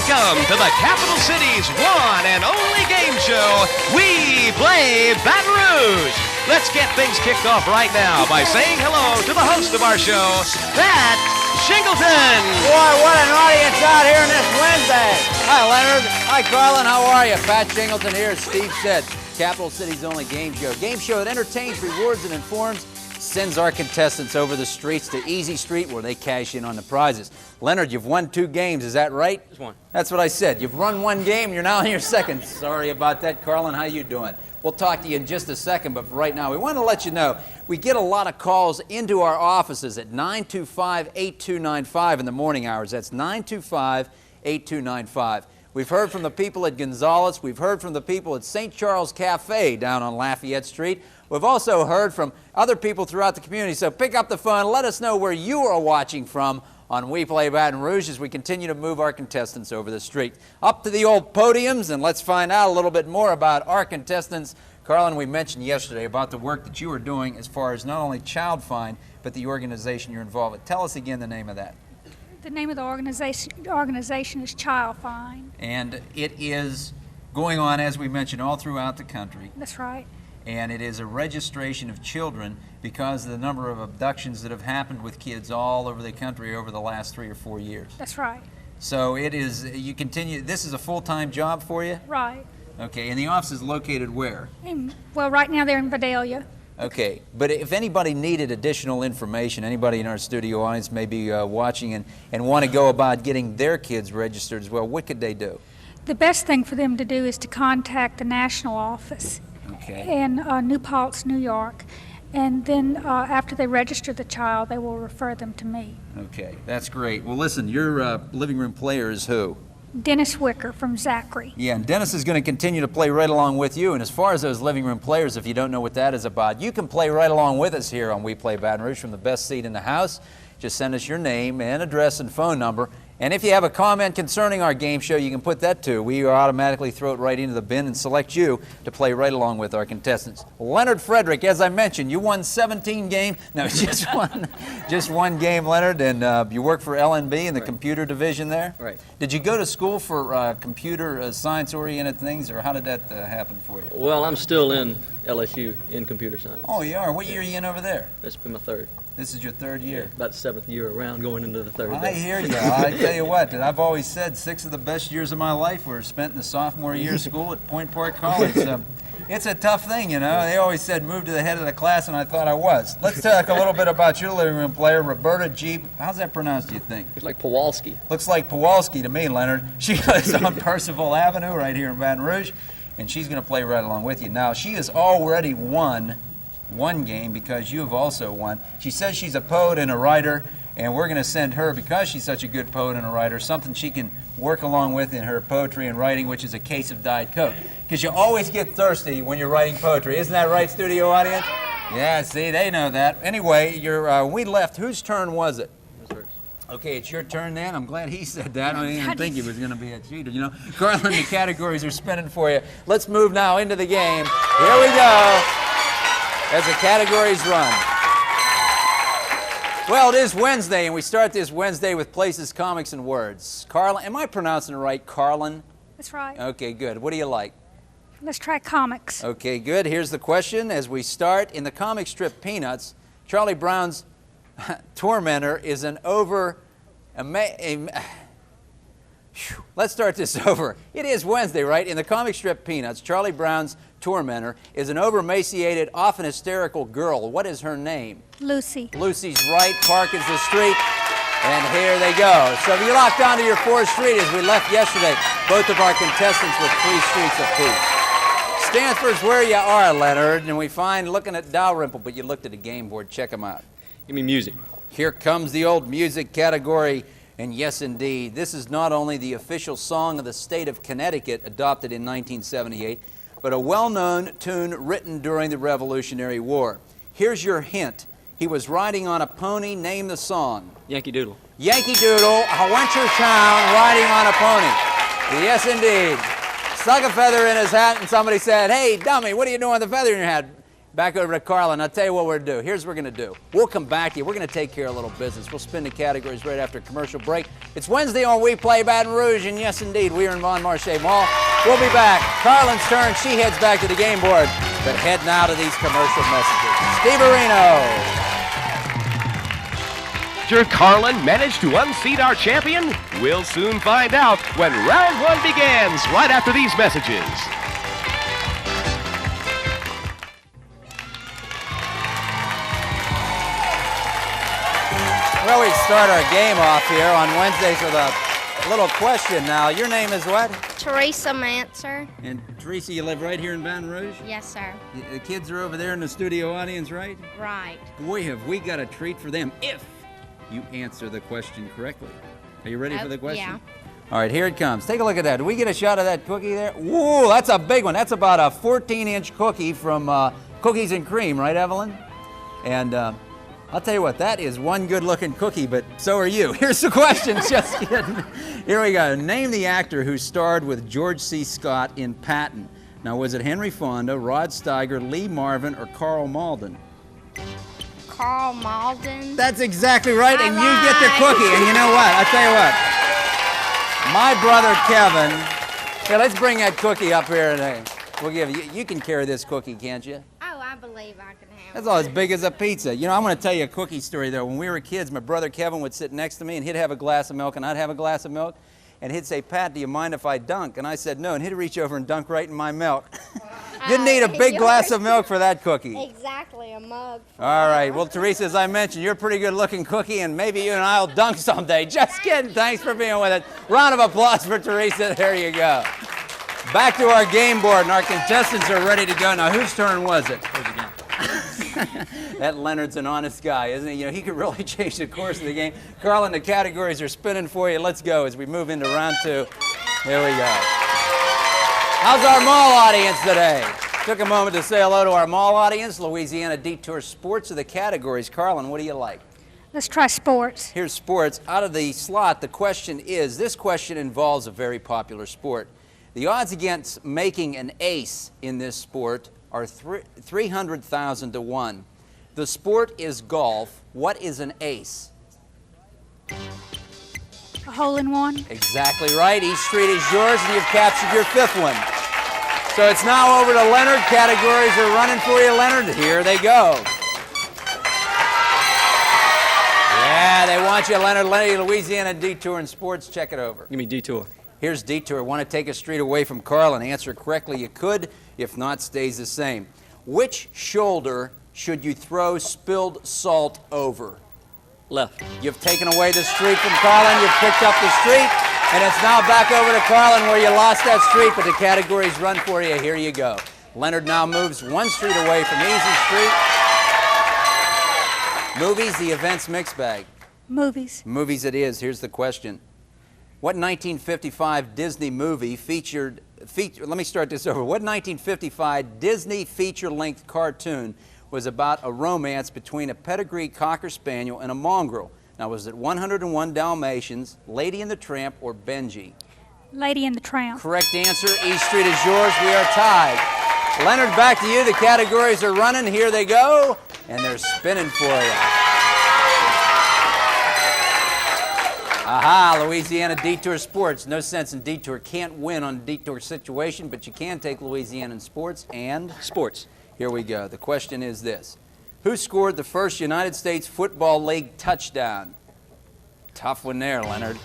Welcome to the capital city's one and only game show, We Play Baton Rouge. Let's get things kicked off right now by saying hello to the host of our show, Pat Shingleton. Boy, what an audience out here on this Wednesday. Hi, Leonard. Hi, Carlin. How are you? Pat Shingleton here, as Steve said. Capital City's only game show. Game show that entertains, rewards, and informs. Sends our contestants over the streets to Easy Street where they cash in on the prizes. Leonard, you've won 2 games, is that right? Just one. That's what I said. You've run 1 game, you're now in your 2nd. Sorry about that, Carlin. How you doing? We'll talk to you in just a second, but for right now, we want to let you know we get a lot of calls into our offices at 925-8295 in the morning hours. That's 925-8295. We've heard from the people at Gonzales. We've heard from the people at St. Charles Cafe down on Lafayette Street. We've also heard from other people throughout the community. So pick up the phone. Let us know where you are watching from on WePlay Baton Rouge as we continue to move our contestants over the street. Up to the old podiums, and let's find out a little bit more about our contestants. Carlin, we mentioned yesterday about the work that you are doing as far as not only Child Find, but the organization you're involved with. Tell us again the name of that. The name of the organization is Child Find. And it is going on, as we mentioned, all throughout the country. That's right. And it is a registration of children because of the number of abductions that have happened with kids all over the country over the last 3 or 4 years. That's right. So it is, you continue, this is a full-time job for you? Right. Okay, and the office is located where? Well, right now they're in Vidalia. Okay, but if anybody needed additional information, anybody in our studio audience may be watching and want to go about getting their kids registered as well, what could they do? The best thing for them to do is to contact the national office in New Paltz, New York, and then after they register the child, they will refer them to me. Okay, that's great. Well, listen, your living room player is who? Dennis Wicker from Zachary. Yeah, and Dennis is going to continue to play right along with you. And as far as those living room players, if you don't know what that is about, you can play right along with us here on We Play Baton Rouge from the best seat in the house. Just send us your name and address and phone number. And if you have a comment concerning our game show, you can put that too. We automatically throw it right into the bin and select you to play right along with our contestants. Leonard Frederick, as I mentioned, you won 17 games. No, just one game, Leonard, and you work for LNB in the computer division there? Right. Did you go to school for computer science-oriented things, or how did that happen for you? Well, I'm still in LSU in computer science. Oh, you are? What year are you in over there? It's been my 3rd. This is your 3rd year? Yeah, about the 7th year around, going into the 3rd. I hear you. I tell you what, I've always said 6 of the best years of my life were spent in the sophomore year of school at Point Park College. It's a tough thing, you know. They always said move to the head of the class, and I thought I was. Let's talk a little bit about your living room player, Roberta Jeep. How's that pronounced, do you think? It's like Kowalski. Looks like Kowalski to me, Leonard. She lives on Percival Avenue right here in Baton Rouge, and she's going to play right along with you. Now, she has already won 1 game because you have also won. She says she's a poet and a writer, and we're going to send her, because she's such a good poet and a writer, something she can work along with in her poetry and writing, which is a case of Diet Coke. Because you always get thirsty when you're writing poetry. Isn't that right, studio audience? Yeah, see, they know that. Anyway, we left. Whose turn was it? Okay, it's your turn then. I'm glad he said that. I didn't even think he was going to be a cheater. You know, Carlin, the categories are spinning for you. Let's move now into the game. Here we go, as the categories run. Well, it is Wednesday, and we start this Wednesday with Places, Comics, and Words. Carlin, am I pronouncing it right, Carlin? That's right. Okay, good. What do you like? Let's try comics. Okay, good. Here's the question. As we start, in the comic strip Peanuts, Charlie Brown's tormentor is an let's start this over. It is Wednesday, right? In the comic strip Peanuts, Charlie Brown's tormentor is an over-emaciated, often hysterical girl. What is her name? Lucy. Lucy's right. Park is the street. And here they go. So you locked onto your 4th street as we left yesterday. Both of our contestants with 3 streets apiece. Stanford's where you are, Leonard. And we find looking at Dalrymple, but you looked at a game board. Check them out. Give me music. Here comes the old music category. And yes, indeed, this is not only the official song of the state of Connecticut, adopted in 1978, but a well-known tune written during the Revolutionary War. Here's your hint. He was riding on a pony. Name the song. Yankee Doodle. Yankee Doodle, I went to town riding on a pony. Yes, indeed. Stuck a feather in his hat, and somebody said, "Hey, dummy, what are you doing with the feather in your hat?" Back over to Carlin. I'll tell you what we're going to do. Here's what we're going to do. We'll come back to you. We're going to take care of a little business. We'll spin the categories right after a commercial break. It's Wednesday on WePlay Baton Rouge, and yes, indeed, we are in Von Marché Mall. We'll be back. Carlin's turn. She heads back to the game board. But head now to these commercial messages. Steve Areno. Did Carlin manage to unseat our champion? We'll soon find out when round one begins right after these messages. Well, we start our game off here on Wednesdays with a little question now. Your name is what? Teresa Manser. And Teresa, you live right here in Baton Rouge? Yes, sir. The kids are over there in the studio audience, right? Right. Boy, have we got a treat for them if you answer the question correctly. Are you ready for the question? Yeah. All right, here it comes. Take a look at that. Do we get a shot of that cookie there? Whoa, that's a big one. That's about a 14-inch cookie from Cookies and Cream, right, Evelyn? And I'll tell you what, that is one good-looking cookie, but so are you. Here's the question. Just kidding. Here we go. Name the actor who starred with George C. Scott in Patton. Now, was it Henry Fonda, Rod Steiger, Lee Marvin, or Carl Malden? Carl Malden. That's exactly right, and All you get the cookie. And you know what? I'll tell you what. My brother Kevin, here, let's bring that cookie up here today. We'll give you. You can carry this cookie, can't you? Oh, I believe I can have That's all as big as a pizza. You know, I'm going to tell you a cookie story, though. When we were kids, my brother Kevin would sit next to me, and he'd have a glass of milk, and I'd have a glass of milk. And he'd say, Pat, do you mind if I dunk? And I said, no. And he'd reach over and dunk right in my milk. Didn't need a big glass of milk for that cookie. Exactly, a mug. All right. Well, Teresa, as I mentioned, you're a pretty good-looking cookie, and maybe you and I will dunk someday. Just kidding. Thanks for being with us. Round of applause for Teresa. There you go. Back to our game board, and our contestants are ready to go. Now, whose turn was it? That Leonard's an honest guy, isn't he? You know, he could really change the course of the game. Carlin, the categories are spinning for you. Let's go as we move into round two. Here we go. How's our mall audience today? Took a moment to say hello to our mall audience. Louisiana Detour Sports are the categories. Carlin, what do you like? Let's try sports. Here's sports. Out of the slot, the question is, this question involves a very popular sport. The odds against making an ace in this sport are 300,000 to 1. The sport is golf. What is an ace? A hole-in-one. Exactly right. East Street is yours, and you've captured your fifth one. So it's now over to Leonard. Categories are running for you, Leonard. Here they go. Yeah, they want you, Leonard. Louisiana Detour and Sports. Check it over. Give me detour. Here's Detour. Want to take a street away from Carlin. Answer correctly, you could. If not, stays the same. Which shoulder should you throw spilled salt over? Left. You've taken away the street from Carlin. You've picked up the street. And it's now back over to Carlin where you lost that street, but the categories run for you. Here you go. Leonard now moves one street away from Easy Street. Movies, the events mixed bag. Movies. Movies it is. Here's the question. What 1955 Disney movie let me start this over. What 1955 Disney feature-length cartoon was about a romance between a pedigree Cocker Spaniel and a mongrel? Now, was it 101 Dalmatians, Lady and the Tramp, or Benji? Lady and the Tramp. Correct answer. East Street is yours. We are tied. Leonard, back to you. The categories are running. Here they go, and they're spinning for you. Aha, Louisiana Detour Sports. No sense in Detour. Can't win on a Detour situation, but you can take Louisiana in sports and Sports. Here we go. The question is this. Who scored the first United States Football League touchdown? Tough one there, Leonard.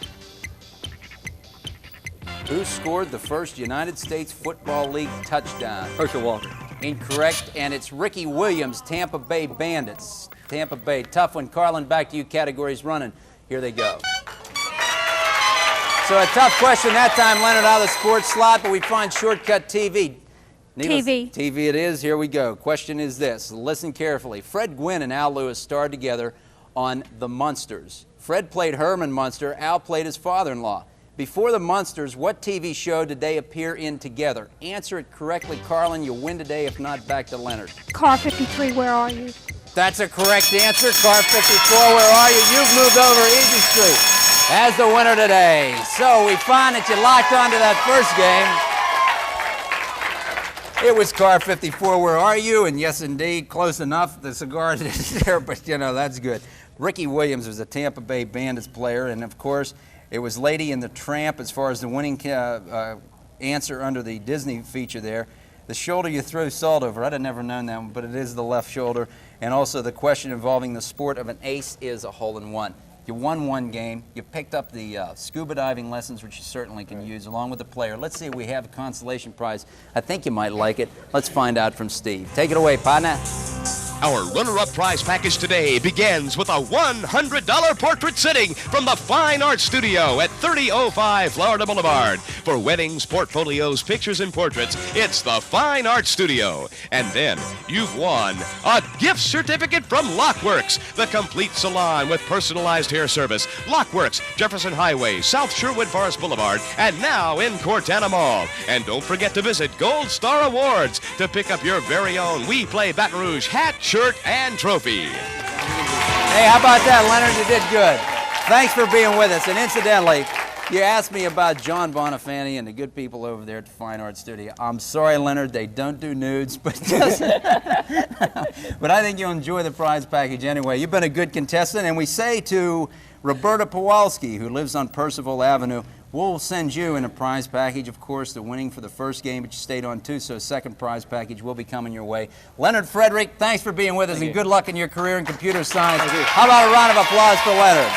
Who scored the first United States Football League touchdown? Herschel Walker. Incorrect, and it's Ricky Williams, Tampa Bay Bandits. Tampa Bay. Tough one. Carlin, back to you. Categories running. Here they go. So a tough question that time, Leonard, out of the sports slot, but we find shortcut TV. TV. TV it is. Here we go. Question is this. Listen carefully. Fred Gwynn and Al Lewis starred together on The Munsters. Fred played Herman Munster. Al played his father-in-law. Before The Munsters, what TV show did they appear in together? Answer it correctly, Carlin. You'll win today. If not, back to Leonard. Car 53, where are you? That's a correct answer. Car 54, where are you? You've moved over Easy Street as the winner today. So we find that you locked onto that first game. It was car 54, where are you? And yes, indeed, close enough. The cigar is there, but you know, that's good. Ricky Williams was a Tampa Bay Bandits player, and of course, it was Lady and the Tramp as far as the winning answer under the Disney feature there. The shoulder you throw salt over, I'd have never known that one, but it is the left shoulder. And also the question involving the sport of an ace is a hole-in-one. You won one game. You picked up the scuba diving lessons, which you certainly can use, along with the player. Let's see if we have a consolation prize. I think you might like it. Let's find out from Steve. Take it away, partner. Our runner-up prize package today begins with a $100 portrait sitting from the Fine Art Studio at 3005 Florida Boulevard. For weddings, portfolios, pictures, and portraits, it's the Fine Art Studio. And then you've won a gift certificate from Lockworks, the complete salon with personalized hair service. Lockworks, Jefferson Highway, South Sherwood Forest Boulevard, and now in Cortana Mall. And don't forget to visit Gold Star Awards to pick up your very own WePlay Baton Rouge hat, shirt, and trophy. Hey, how about that, Leonard? You did good. Thanks for being with us. And incidentally, you asked me about John Bonifanti and the good people over there at the Fine Art Studio. I'm sorry, Leonard, they don't do nudes, but but I think you'll enjoy the prize package anyway. You've been a good contestant, and we say to Roberta Pawalski, who lives on Percival Avenue, we'll send you in a prize package, of course, the winning for the first game, but you stayed on too, so a second prize package will be coming your way. Leonard Frederick, thanks for being with us, and good luck in your career in computer science. How about a round of applause for Leonard?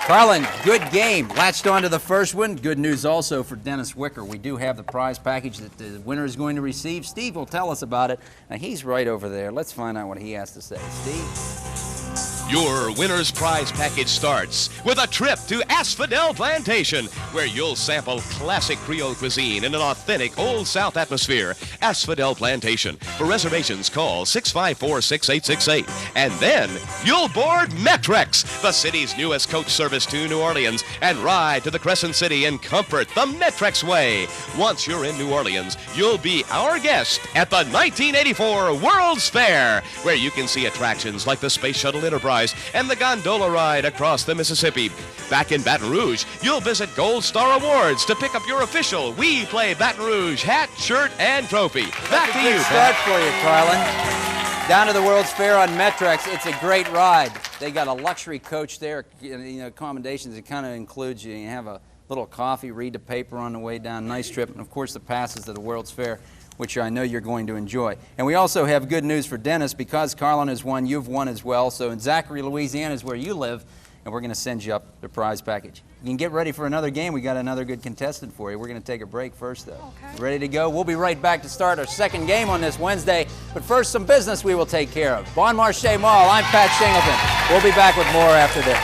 Carlin, good game. Latched on to the first one. Good news also for Dennis Wicker. We do have the prize package that the winner is going to receive. Steve will tell us about it. Now, he's right over there. Let's find out what he has to say. Steve? Your winner's prize package starts with a trip to Asphodel Plantation, where you'll sample classic Creole cuisine in an authentic Old South atmosphere. Asphodel Plantation. For reservations, call 654-6868. And then you'll board Metrex, the city's newest coach service to New Orleans, and ride to the Crescent City in comfort the Metrex way. Once you're in New Orleans, you'll be our guest at the 1984 World's Fair, where you can see attractions like the Space Shuttle Enterprise and the gondola ride across the Mississippi. Back in Baton Rouge, you'll visit Gold Star Awards to pick up your official WePlay Baton Rouge hat, shirt, and trophy. Back to you, Start Pat. for you, Carlin. Down to the World's Fair on Metrex. It's a great ride. They got a luxury coach there. You know, accommodations. It kind of includes you have a little coffee, read the paper on the way down. Nice trip, and of course the passes to the World's Fair, which I know you're going to enjoy. And we also have good news for Dennis. Because Carlin has won, you've won as well. So in Zachary, Louisiana is where you live, and we're going to send you up the prize package. You can get ready for another game. We got another good contestant for you. We're going to take a break first, though. Okay. Ready to go? We'll be right back to start our second game on this Wednesday. But first, some business we will take care of. Bon Marché Mall, I'm Pat Shingleton. We'll be back with more after this.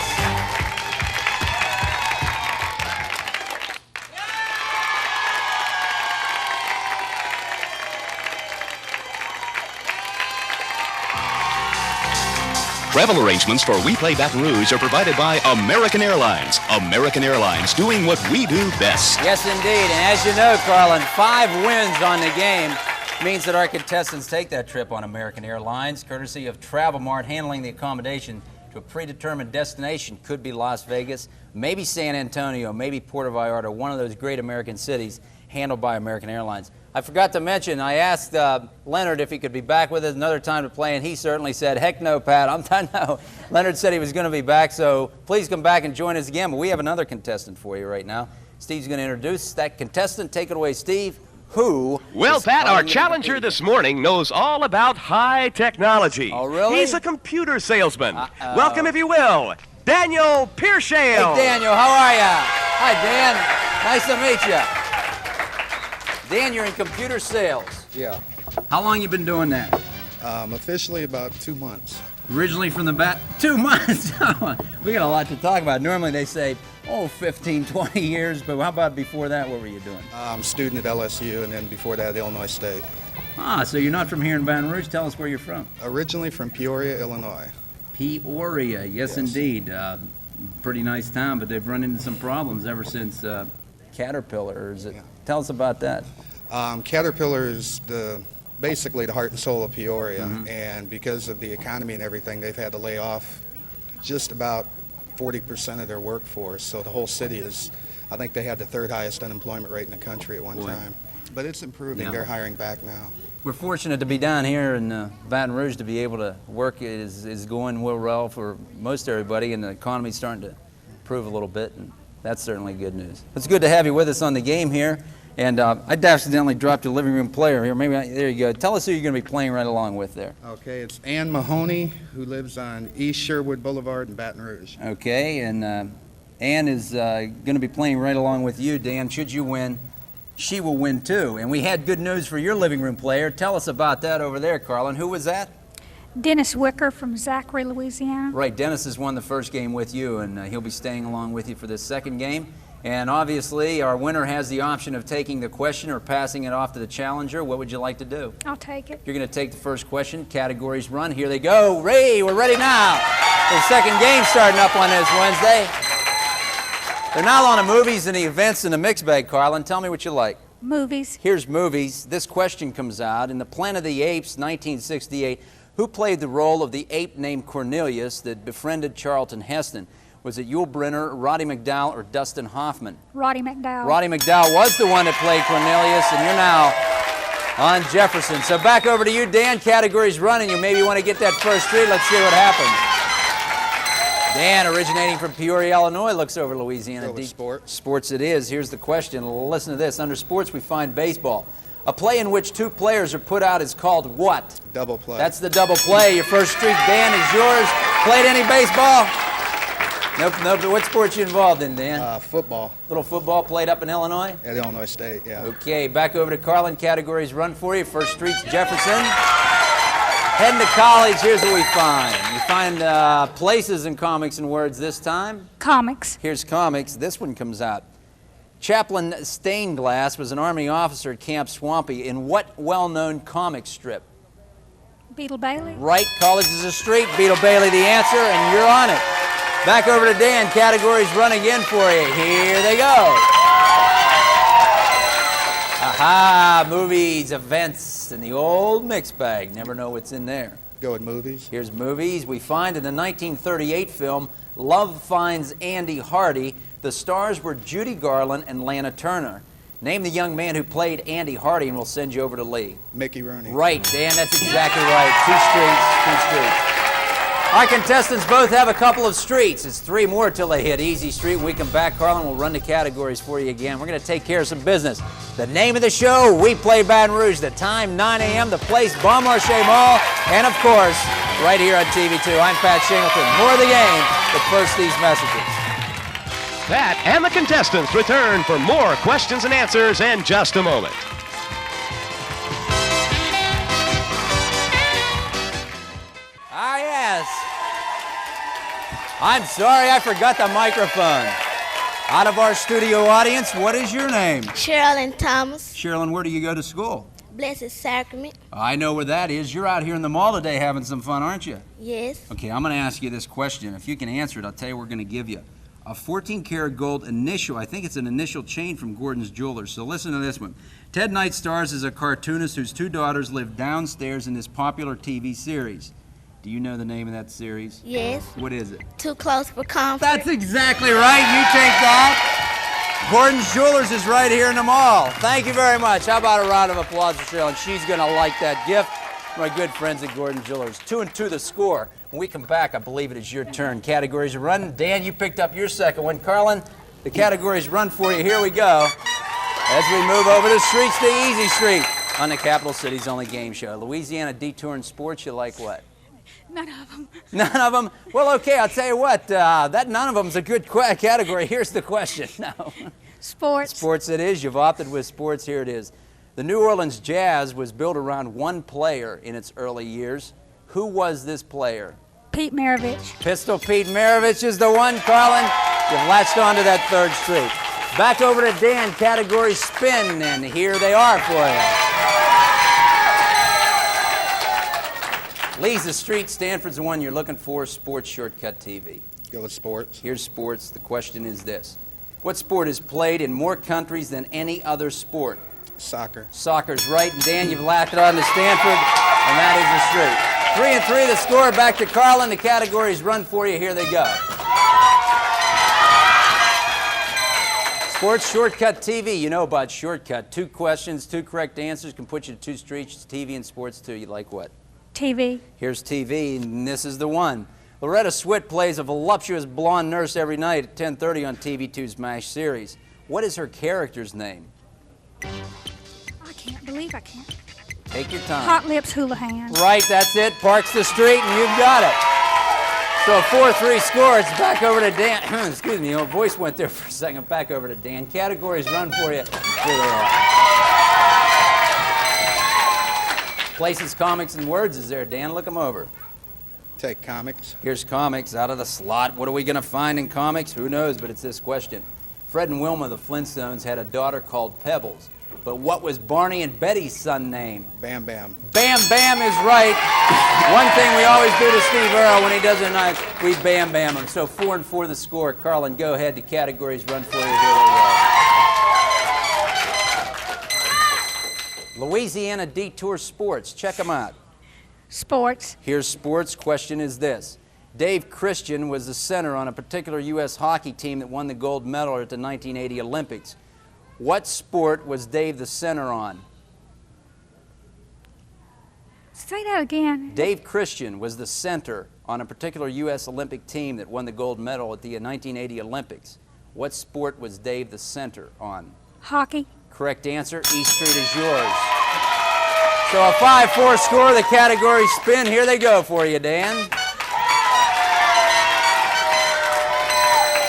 Travel arrangements for WePlay Baton Rouge are provided by American Airlines. American Airlines, doing what we do best. Yes, indeed. And as you know, Carlin, 5 wins on the game means that our contestants take that trip on American Airlines, courtesy of Travel Mart, handling the accommodation to a predetermined destination. Could be Las Vegas, maybe San Antonio, maybe Puerto Vallarta, one of those great American cities, handled by American Airlines. I forgot to mention, I asked Leonard if he could be back with us another time to play, and he certainly said, heck no, Pat. No. Leonard said he was going to be back, so please come back and join us again. But we have another contestant for you right now. Steve's going to introduce that contestant. Take it away, Steve. Who? Well, Pat, our challenger this morning knows all about high technology. Oh, really? He's a computer salesman. Welcome, if you will, Daniel Piershale. Hey, Daniel, how are you? Hi, Dan. Nice to meet you. Dan, you're in computer sales. Yeah. How long you been doing that? Officially about 2 months. Originally from the bat, 2 months. We got a lot to talk about. Normally they say, 15, 20 years, but how about before that? What were you doing? I'm a student at LSU, and then before that, Illinois State. So you're not from here in Baton Rouge. Tell us where you're from. Originally from Peoria, Illinois. Peoria, yes. Indeed. Pretty nice town, but they've run into some problems ever since Caterpillar. Tell us about that. Caterpillar is basically the heart and soul of Peoria, and because of the economy and everything, they've had to lay off just about 40% of their workforce. So the whole city I think they had the 3rd highest unemployment rate in the country at one time. But it's improving. Yeah. They're hiring back now. We're fortunate to be down here in Baton Rouge to be able to work. Is going well for most everybody, and the economy's starting to improve a little bit, and that's certainly good news. It's good to have you with us on the game here. And I accidentally dropped a living room player here. There you go. Tell us who you're going to be playing right along with there. Okay, it's Ann Mahoney, who lives on East Sherwood Boulevard in Baton Rouge. Okay, and Ann is going to be playing right along with you, Dan. Should you win, she will win too. And we had good news for your living room player. Tell us about that over there, Carlin. Who was that? Dennis Wicker from Zachary, Louisiana. Right, Dennis has won the first game with you, and he'll be staying along with you for this second game. And obviously, our winner has the option of taking the question or passing it off to the challenger. What would you like to do? I'll take it. You're going to take the first question. Categories run. Here they go. Ray, we're ready now. The second game starting up on this Wednesday. They're now on the movies and the events in the mixed bag, Carlin. Tell me what you like. Movies. Here's movies. This question comes out. In The Planet of the Apes, 1968, who played the role of the ape named Cornelius that befriended Charlton Heston? Was it Yul Brynner, Roddy McDowall, or Dustin Hoffman? Roddy McDowall. Roddy McDowall was the one that played Cornelius, and you're now on Jefferson. So back over to you, Dan. Categories running. You maybe want to get that first street. Let's see what happens. Dan, originating from Peoria, Illinois, looks over Louisiana. Go with sports. Sports it is. Here's the question. Listen to this. Under sports, we find baseball. A play in which two players are put out is called what? Double play. That's the double play. Your first streak, Dan, is yours. Played any baseball? Nope. What sports you involved in, Dan? Football. Little football played up in Illinois? At Illinois State, yeah. Okay, back over to Carlin. Categories run for you. First street's Jefferson. Heading to college, here's what we find. We find places in comics and words this time. Comics. Here's comics. This one comes out. Chaplain Stainglass was an Army officer at Camp Swampy in what well-known comic strip? Beetle Bailey. Right, college is a street. Beetle Bailey the answer, and you're on it. Back over to Dan. Categories run again for you. Here they go. Aha, movies, events, and the old mixed bag. Never know what's in there. Go with movies. Here's movies. We find in the 1938 film, Love Finds Andy Hardy, the stars were Judy Garland and Lana Turner. Name the young man who played Andy Hardy, and we'll send you over to Lee. Mickey Rooney. Right, Dan, that's exactly right. Two streets. Our contestants both have a couple of streets. It's three more till they hit Easy Street. When we come back, Carlin will run the categories for you again. We're going to take care of some business. The name of the show, WePlay Baton Rouge. The time, 9 a.m. The place, Bon Marché Mall. And, of course, right here on TV2. I'm Pat Shingleton. More of the game, but first these messages. Pat and the contestants return for more questions and answers in just a moment. Ah, yes. I'm sorry, I forgot the microphone. Out of our studio audience, what is your name? Sherilyn Thomas. Sherilyn, where do you go to school? Blessed Sacrament. I know where that is. You're out here in the mall today having some fun, aren't you? Yes. Okay, I'm going to ask you this question. If you can answer it, I'll tell you what we're going to give you. A 14-karat gold initial, I think it's an initial chain from Gordon's Jewelers. So listen to this one. Ted Knight stars as a cartoonist whose two daughters live downstairs in this popular TV series. Do you know the name of that series? Yes. What is it? Too close for comfort. That's exactly right. You take that. Gordon's Jewelers is right here in the mall. Thank you very much. How about a round of applause for Sherilyn? She's going to like that gift. My good friends at Gordon's Jewelers. 2-2 the score. When we come back, I believe it is your turn. Categories are running. Dan, you picked up your second one. Carlin, the categories run for you. Here we go. As we move over the streets to Easy Street on the Capital City's only game show. Louisiana Detour in Sports, you like what? None of them. None of them? Well, okay, I'll tell you what. That none of them is a good category. Here's the question. No. Sports. Sports it is. You've opted with sports. Here it is. The New Orleans Jazz was built around one player in its early years. Who was this player? Pete Maravich. Pistol Pete Maravich is the one, Carlin. You've latched onto that third street. Back over to Dan, category spin, and here they are for you. Lee's the street, Stanford's the one you're looking for, Sports Shortcut TV. Go with sports. Here's sports. The question is this. What sport is played in more countries than any other sport? Soccer. Soccer's right, and Dan, you've latched on to Stanford, and that is the street. 3-3 the score. Back to Carlin. The categories run for you. Here they go. Sports Shortcut TV. You know about Shortcut. 2 questions, 2 correct answers can put you to 2 streets. TV and sports too. You like what? TV. Here's TV, and this is the one. Loretta Swit plays a voluptuous blonde nurse every night at 10:30 on TV2's MASH series. What is her character's name? I can't believe I can't. Take your time. Hot Lips Houlihan. Right, that's it. Parks the street, and you've got it. So a 4-3 score. It's back over to Dan. Excuse me, your voice went there for a second. Back over to Dan. Categories run for you. Here they are. Places, comics, and words is there, Dan. Look them over. Take comics. Here's comics out of the slot. What are we going to find in comics? Who knows, but it's this question. Fred and Wilma, the Flintstones, had a daughter called Pebbles. But what was Barney and Betty's son name? Bam Bam. Bam Bam is right. One thing we always do to Steve Earle when he does a night, we Bam Bam him. So 4-4 the score. Carlin, go ahead. The categories run for you. Here they go. Louisiana Detour Sports. Check them out. Sports. Here's sports. Question is this. Dave Christian was the center on a particular U.S. hockey team that won the gold medal at the 1980 Olympics. What sport was Dave the center on? Say that again. Dave Christian was the center on a particular U.S. Olympic team that won the gold medal at the 1980 Olympics. What sport was Dave the center on? Hockey. Correct answer. East Street is yours. So a 5-4 score. The category spin. Here they go for you, Dan.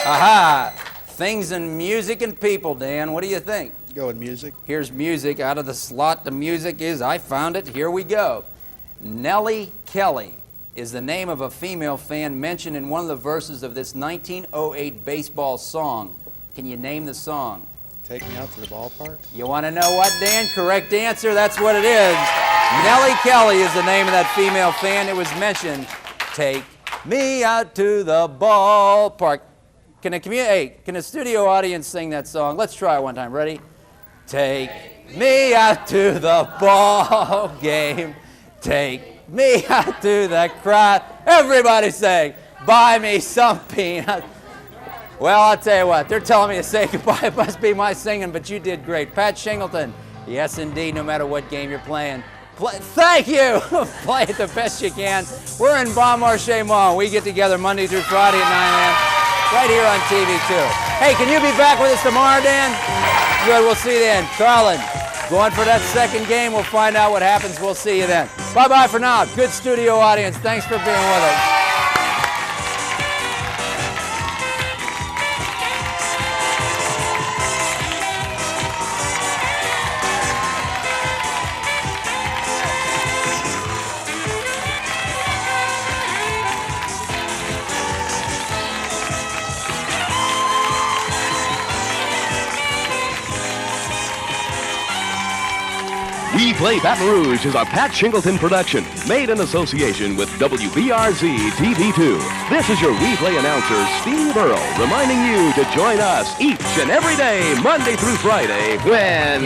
Aha. Things in music and people, Dan. What do you think? Go with music. Here's music. Out of the slot, the music is, I found it. Here we go. Nellie Kelly is the name of a female fan mentioned in one of the verses of this 1908 baseball song. Can you name the song? Take Me Out to the Ballpark. You want to know what, Dan? Correct answer. That's what it is. Nellie Kelly is the name of that female fan. It was mentioned. Take me out to the ballpark. Can the studio audience sing that song? Let's try it one time. Ready? Take me out to the ball game. Take me out to the crowd. Everybody sing. Buy me some peanuts. Well, I'll tell you what. They're telling me to say goodbye. It must be my singing, but you did great. Pat Shingleton. Yes, indeed, no matter what game you're playing. Thank you. Play it the best you can. We're in Bon Marché Mall. We get together Monday through Friday at 9 a.m. right here on TV2. Hey, can you be back with us tomorrow, Dan? Good, we'll see you then. Carlin, going for that second game. We'll find out what happens. We'll see you then. Bye-bye for now. Good studio audience. Thanks for being with us. WePlay Baton Rouge is a Pat Shingleton production, made in association with WBRZ TV2. This is your WePlay announcer, Steve Earle, reminding you to join us each and every day, Monday through Friday, when...